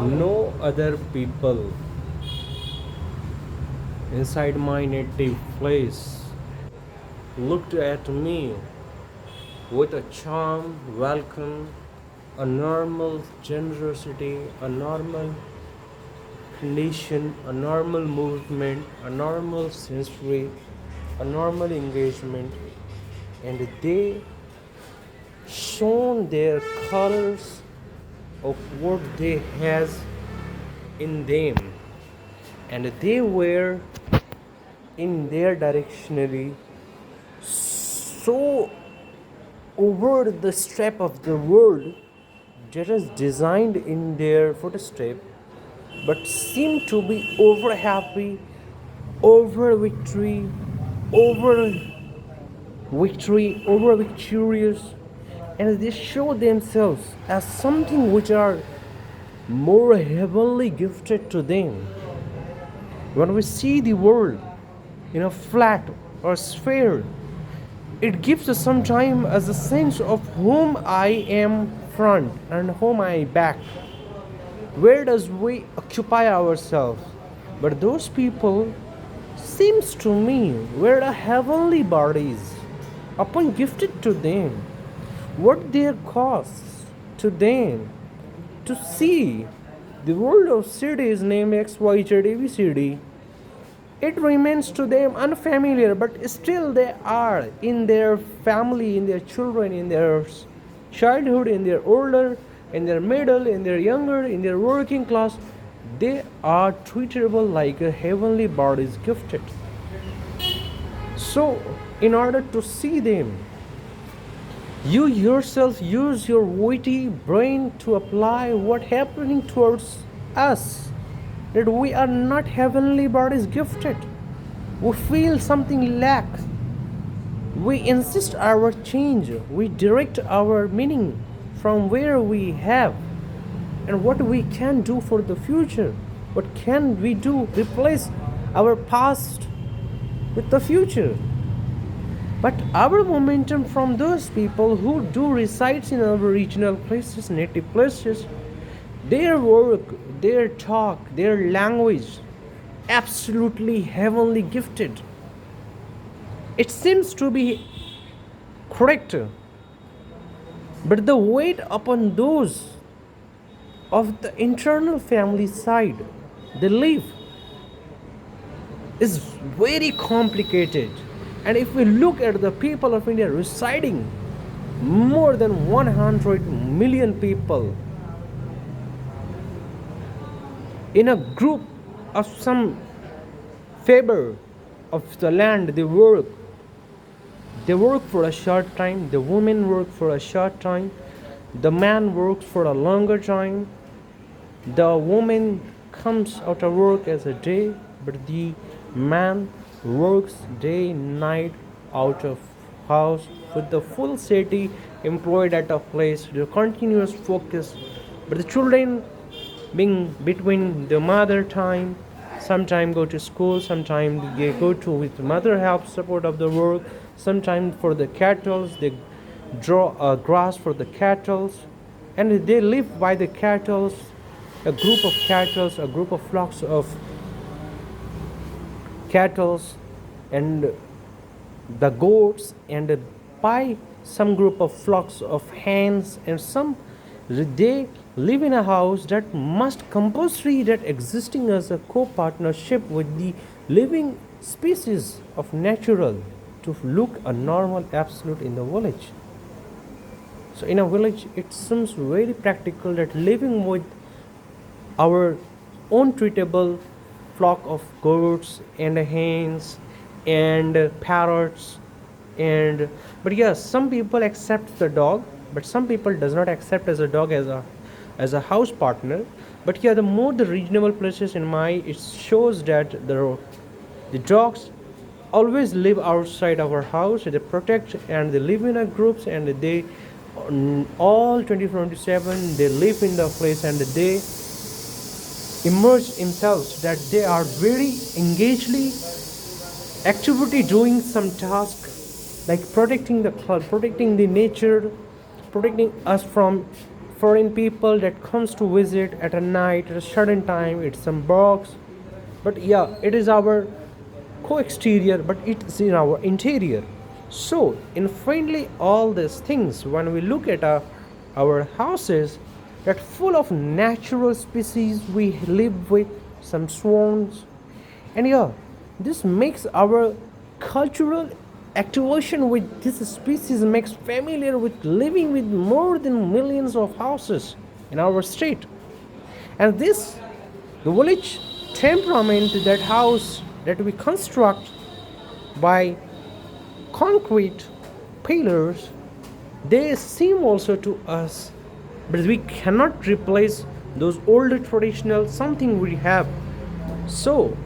No other people inside my native place looked at me with a charm, welcome, a normal generosity, a normal condition, a normal movement, a normal sensory, a normal engagement, and they shown their colors of what they has in them, and they were in their directionally so over the step of the world that is designed in their footstep, but seem to be over happy, over over victory, over victorious, and they show themselves as something which are more heavenly gifted to them. When we see the world in a flat or sphere, it gives us some time as a sense of whom I am front and whom I back. Where does we occupy ourselves? But those people seems to me were the heavenly bodies upon gifted to them. What their costs to them to see the world of cities named XYZ, it remains to them unfamiliar, but still they are in their family, in their children, in their childhood, in their older, in their middle, in their younger, in their working class. They are treatable like a heavenly bodies gifted. So, in order to see them, you yourself use your witty brain to apply what happening towards us, that we are not heavenly bodies gifted. We feel something lack. We insist our change. We direct our meaning from where we have and what we can do for the future. What can we do? Replace our past with the future. But our momentum from those people who do resides in our regional places, native places, their work, their talk, their language, absolutely heavenly gifted. It seems to be correct, but the weight upon those of the internal family side they live is very complicated. And if we look at the people of India residing, more than 100 million people in a group of some favor of the land, they work for a short time, the women work for a short time, the man works for a longer time, the woman comes out of work as a day, but the man works day night out of house with the full city employed at a place, the continuous focus. But the children being between the mother time, sometimes go to school, sometimes they go to with mother help support of the work, sometimes for the cattle they draw grass for the cattle, and they live by the cattle, a group of cattle, a group of flocks of cattle and the goats, and by some group of flocks of hens, and some they live in a house that must compulsory that existing as a co-partnership with the living species of natural to look a normal absolute in the village. So in a village it seems very practical that living with our own treatable flock of goats and hens and parrots, and but yes, some people accept the dog, but some people does not accept as a dog as a house partner. But yeah, the more the reasonable places in my, it shows that the dogs always live outside our house, they protect and they live in a groups, and they all 24/7 they live in the place, and they immerse themselves that they are very engagedly activity doing some task like protecting the nature, protecting us from foreign people that comes to visit at a night at a certain time, it's some box. But yeah, it is our co-exterior, but it's in our interior. So in friendly all these things, when we look at our houses that full of natural species we live with, some swans, and yeah, this makes our cultural activation with this species makes familiar with living with more than millions of houses in our state. And this, the village temperament, that house that we construct by concrete pillars, they seem also to us, but we cannot replace those older traditional something we have. So